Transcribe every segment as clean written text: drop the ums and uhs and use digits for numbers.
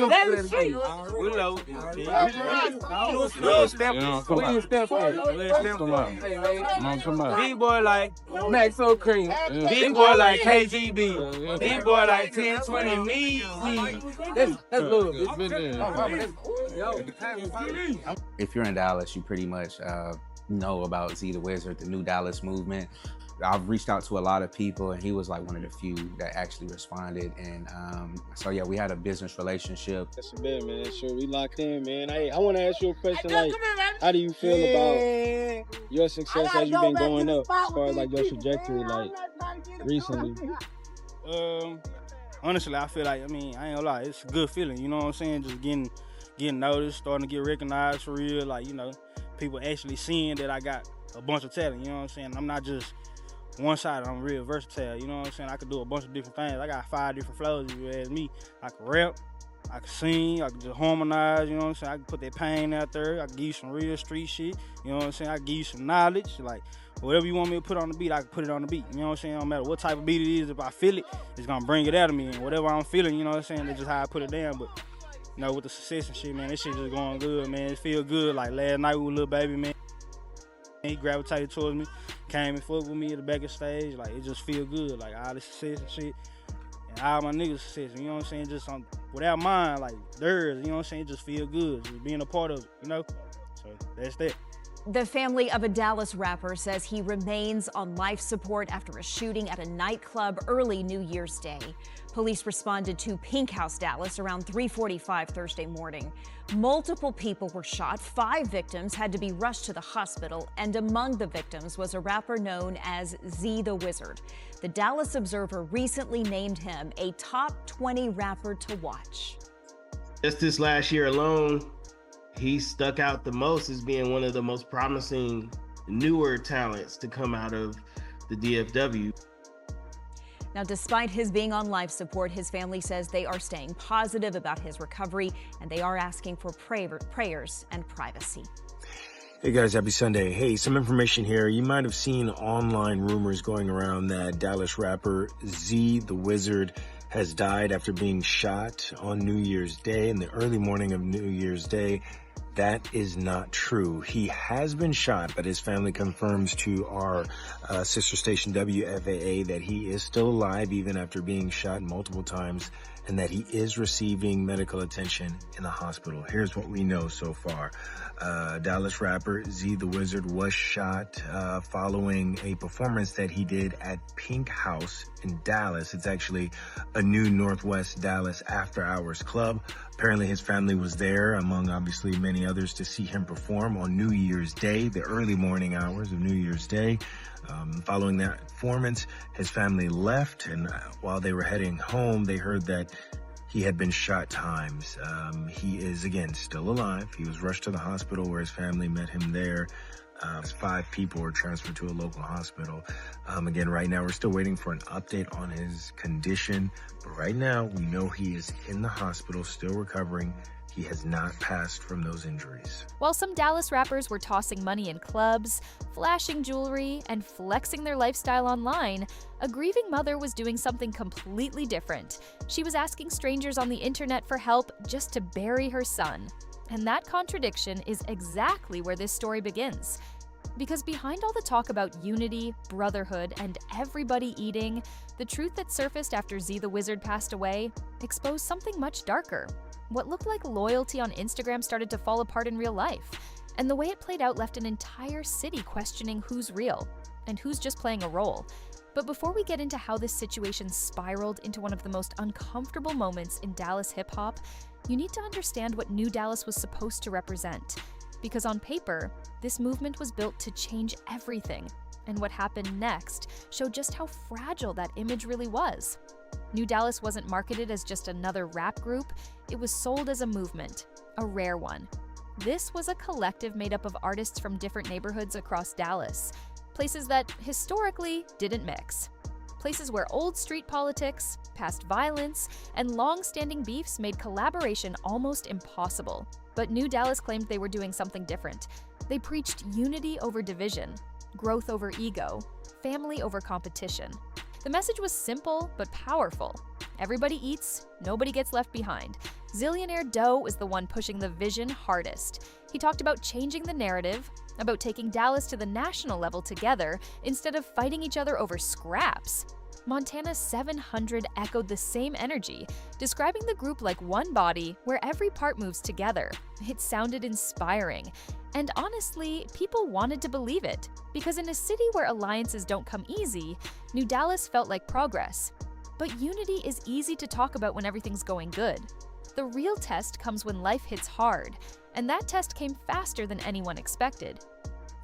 That's it. We low. B-boy like Maxo Cream. B-boy like KGB. B-boy like 1020 me. That's love. If you're in Dallas, you pretty much know about ZeeTheWizzard, the new Dallas movement. I've reached out to a lot of people, and he was like one of the few that actually responded. And so yeah, we had a business relationship. That's a bit, man. Sure, we locked in, man. I want to ask you a question. Like, how do you feel about your success as you've been going up, as far as like your trajectory, like recently? Honestly, I feel like, I ain't gonna lie, it's a good feeling. You know what I'm saying? Just getting noticed, starting to get recognized for real. Like, you know, people actually seeing that I got a bunch of talent. You know what I'm saying? I'm not just one-sided, I'm real versatile, you know what I'm saying? I could do a bunch of different things. I got 5 different flows, if you ask me. I can rap, I can sing, I can just harmonize, you know what I'm saying? I can put that pain out there, I can give you some real street shit, you know what I'm saying? I can give you some knowledge, like, whatever you want me to put on the beat, I can put it on the beat, you know what I'm saying? No matter what type of beat it is, if I feel it, it's gonna bring it out of me, and whatever I'm feeling, you know what I'm saying? That's just how I put it down, but, you know, with the success and shit, man, this shit just going good, man. It feel good, like last night with Lil Baby, man. He gravitated towards me, came and fucked with me at the back of the stage. Like, it just feel good. Like, all the success and shit, and all my niggas' success, you know what I'm saying? Just without mine, like, theirs, you know what I'm saying? It just feel good, just being a part of it, you know? So, that's that. The family of a Dallas rapper says he remains on life support after a shooting at a nightclub early New Year's Day. Police responded to Pink House, Dallas around 3:45 Thursday morning. Multiple people were shot. 5 victims had to be rushed to the hospital, and among the victims was a rapper known as ZeeTheWizzard. The Dallas Observer recently named him a top 20 rapper to watch. Just this last year alone, he stuck out the most as being one of the most promising newer talents to come out of the DFW. Now, despite his being on life support, his family says they are staying positive about his recovery, and they are asking for prayers and privacy. Hey guys, happy Sunday. Hey, some information here. You might have seen online rumors going around that Dallas rapper ZeeTheWizzard has died after being shot on New Year's Day, in the early morning of New Year's Day. That is not true. He has been shot, but his family confirms to our sister station WFAA that he is still alive even after being shot multiple times, and that he is receiving medical attention in the hospital. Here's what we know so far. Dallas rapper ZeeTheWizzard was shot following a performance that he did at Pink House in Dallas. It's actually a new Northwest Dallas after-hours club. Apparently his family was there, among obviously many others, to see him perform on New Year's Day, the early morning hours of New Year's Day. Following that performance, his family left, and while they were heading home, they heard that he had been shot times. He is, again, still alive. He was rushed to the hospital where his family met him there. 5 people were transferred to a local hospital. Again, right now, we're still waiting for an update on his condition. But right now, we know he is in the hospital, still recovering. He has not passed from those injuries. While some Dallas rappers were tossing money in clubs, flashing jewelry, and flexing their lifestyle online, a grieving mother was doing something completely different. She was asking strangers on the internet for help just to bury her son. And that contradiction is exactly where this story begins. Because behind all the talk about unity, brotherhood, and everybody eating, the truth that surfaced after ZeeTheWizzard passed away exposed something much darker. What looked like loyalty on Instagram started to fall apart in real life, and the way it played out left an entire city questioning who's real and who's just playing a role. But before we get into how this situation spiraled into one of the most uncomfortable moments in Dallas hip-hop, you need to understand what New Dallas was supposed to represent. Because on paper, this movement was built to change everything, and what happened next showed just how fragile that image really was. New Dallas wasn't marketed as just another rap group, it was sold as a movement, a rare one. This was a collective made up of artists from different neighborhoods across Dallas, places that historically didn't mix. Places where old street politics, past violence, and long-standing beefs made collaboration almost impossible. But New Dallas claimed they were doing something different. They preached unity over division, growth over ego, family over competition. The message was simple but powerful. Everybody eats, nobody gets left behind. Zillionaire Doe was the one pushing the vision hardest. He talked about changing the narrative, about taking Dallas to the national level together instead of fighting each other over scraps. Montana 700 echoed the same energy, describing the group like one body where every part moves together. It sounded inspiring. And honestly, people wanted to believe it, because in a city where alliances don't come easy, New Dallas felt like progress. But unity is easy to talk about when everything's going good. The real test comes when life hits hard, and that test came faster than anyone expected.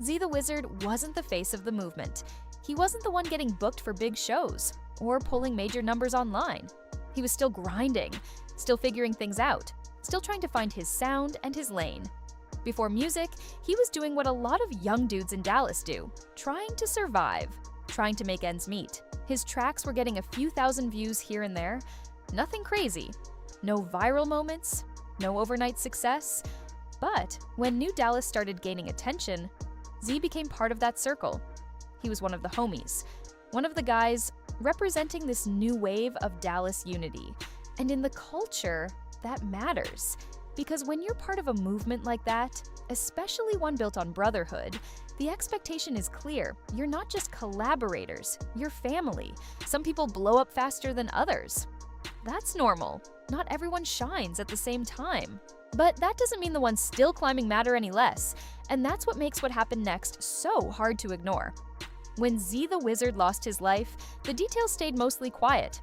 ZeeTheWizzard wasn't the face of the movement. He wasn't the one getting booked for big shows or pulling major numbers online. He was still grinding, still figuring things out, still trying to find his sound and his lane. Before music, he was doing what a lot of young dudes in Dallas do, trying to survive, trying to make ends meet. His tracks were getting a few thousand views here and there, nothing crazy. No viral moments, no overnight success. But when New Dallas started gaining attention, Z became part of that circle. He was one of the homies, one of the guys representing this new wave of Dallas unity. And in the culture, that matters. Because when you're part of a movement like that, especially one built on brotherhood, the expectation is clear. You're not just collaborators, you're family. Some people blow up faster than others. That's normal. Not everyone shines at the same time. But that doesn't mean the ones still climbing matter any less, and that's what makes what happened next so hard to ignore. When ZeeTheWizzard lost his life, the details stayed mostly quiet.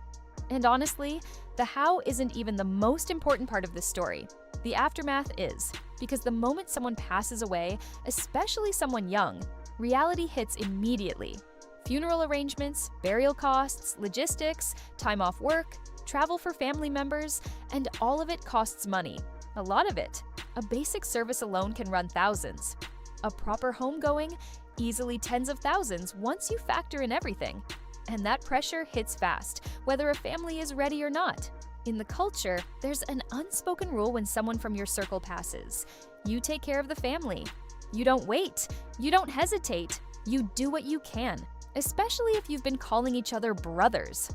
And honestly, the how isn't even the most important part of this story. The aftermath is, because the moment someone passes away, especially someone young, reality hits immediately. Funeral arrangements, burial costs, logistics, time off work, travel for family members, and all of it costs money. A lot of it. A basic service alone can run thousands. A proper homegoing, easily tens of thousands once you factor in everything. And that pressure hits fast, whether a family is ready or not. In the culture, there's an unspoken rule when someone from your circle passes. You take care of the family. You don't wait. You don't hesitate. You do what you can, especially if you've been calling each other brothers.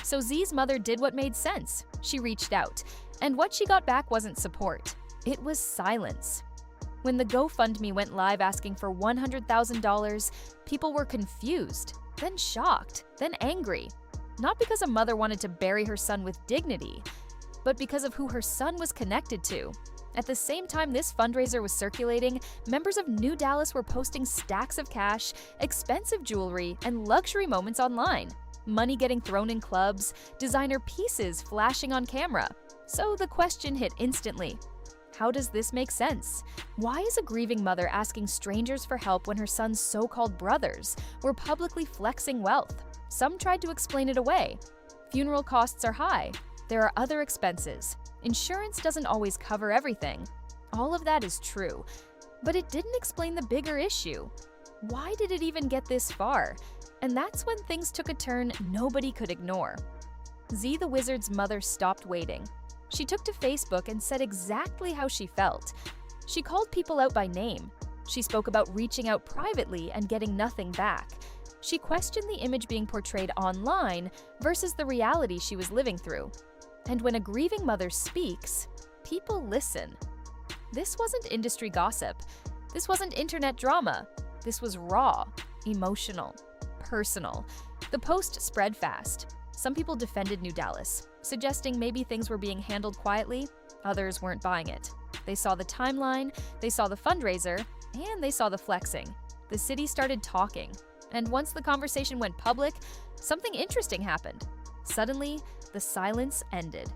So Z's mother did what made sense. She reached out, and what she got back wasn't support. It was silence. When the GoFundMe went live asking for $100,000, people were confused, then shocked, then angry. Not because a mother wanted to bury her son with dignity, but because of who her son was connected to. At the same time this fundraiser was circulating, members of New Dallas were posting stacks of cash, expensive jewelry, and luxury moments online. Money getting thrown in clubs, designer pieces flashing on camera. So the question hit instantly. How does this make sense? Why is a grieving mother asking strangers for help when her son's so-called brothers were publicly flexing wealth? Some tried to explain it away. Funeral costs are high. There are other expenses. Insurance doesn't always cover everything. All of that is true. But it didn't explain the bigger issue. Why did it even get this far? And that's when things took a turn nobody could ignore. ZeeTheWizzard's mother stopped waiting. She took to Facebook and said exactly how she felt. She called people out by name. She spoke about reaching out privately and getting nothing back. She questioned the image being portrayed online versus the reality she was living through. And when a grieving mother speaks, people listen. This wasn't industry gossip. This wasn't internet drama. This was raw, emotional, personal. The post spread fast. Some people defended New Dallas, suggesting maybe things were being handled quietly. Others weren't buying it. They saw the timeline, they saw the fundraiser, and they saw the flexing. The city started talking. And once the conversation went public, something interesting happened. Suddenly, the silence ended.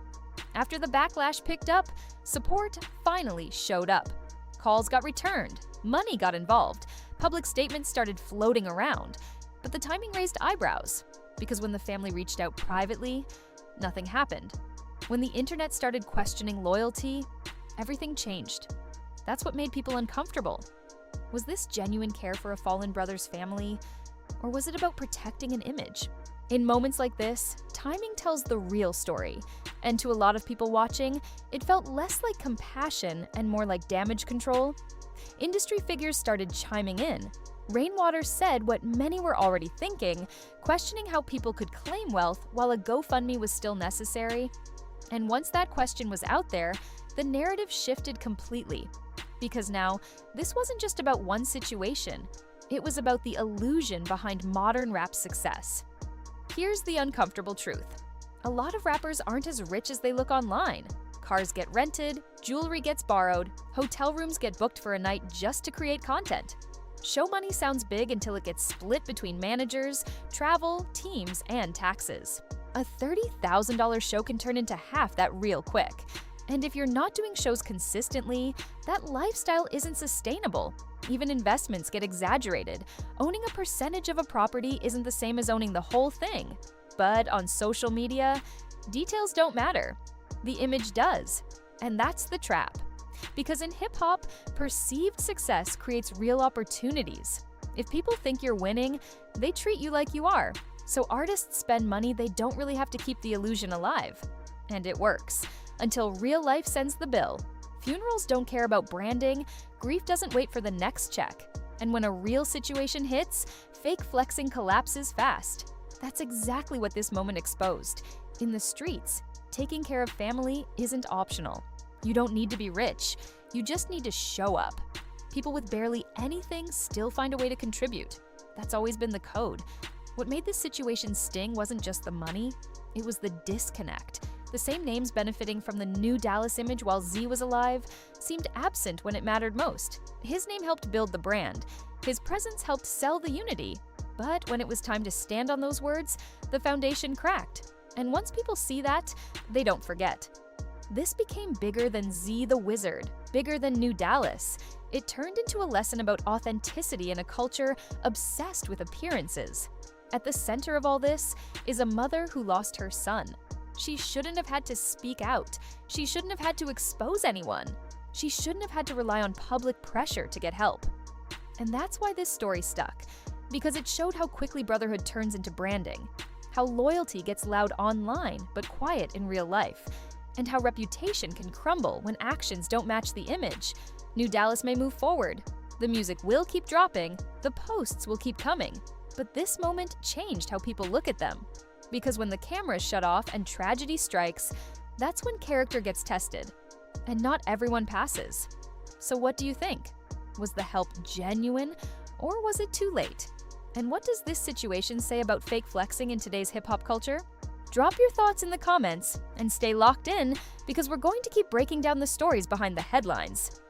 After the backlash picked up, support finally showed up. Calls got returned, money got involved, public statements started floating around. But the timing raised eyebrows, because when the family reached out privately, nothing happened. When the internet started questioning loyalty, everything changed. That's what made people uncomfortable. Was this genuine care for a fallen brother's family? Or was it about protecting an image? In moments like this, timing tells the real story. And to a lot of people watching, it felt less like compassion and more like damage control. Industry figures started chiming in. Rainwater said what many were already thinking, questioning how people could claim wealth while a GoFundMe was still necessary. And once that question was out there, the narrative shifted completely. Because now, this wasn't just about one situation. It was about the illusion behind modern rap success. Here's the uncomfortable truth. A lot of rappers aren't as rich as they look online. Cars get rented, jewelry gets borrowed, hotel rooms get booked for a night just to create content. Show money sounds big until it gets split between managers, travel, teams, and taxes. A $30,000 show can turn into half that real quick. And if you're not doing shows consistently, that lifestyle isn't sustainable. Even investments get exaggerated. Owning a percentage of a property isn't the same as owning the whole thing. But on social media, details don't matter. The image does. And that's the trap. Because in hip-hop, perceived success creates real opportunities. If people think you're winning, they treat you like you are. So artists spend money they don't really have to keep the illusion alive. And it works. Until real life sends the bill. Funerals don't care about branding, grief doesn't wait for the next check. And when a real situation hits, fake flexing collapses fast. That's exactly what this moment exposed. In the streets, taking care of family isn't optional. You don't need to be rich, you just need to show up. People with barely anything still find a way to contribute. That's always been the code. What made this situation sting wasn't just the money, it was the disconnect. The same names benefiting from the new Dallas image while Z was alive seemed absent when it mattered most. His name helped build the brand. His presence helped sell the unity. But when it was time to stand on those words, the foundation cracked. And once people see that, they don't forget. This became bigger than Z the Wizard, bigger than New Dallas. It turned into a lesson about authenticity in a culture obsessed with appearances. At the center of all this is a mother who lost her son. She shouldn't have had to speak out. She shouldn't have had to expose anyone. She shouldn't have had to rely on public pressure to get help. And that's why this story stuck, because it showed how quickly brotherhood turns into branding, how loyalty gets loud online but quiet in real life, and how reputation can crumble when actions don't match the image. New Dallas may move forward. The music will keep dropping. The posts will keep coming. But this moment changed how people look at them. Because when the cameras shut off and tragedy strikes, that's when character gets tested. And not everyone passes. So what do you think? Was the help genuine, or was it too late? And what does this situation say about fake flexing in today's hip-hop culture? Drop your thoughts in the comments and stay locked in, because we're going to keep breaking down the stories behind the headlines.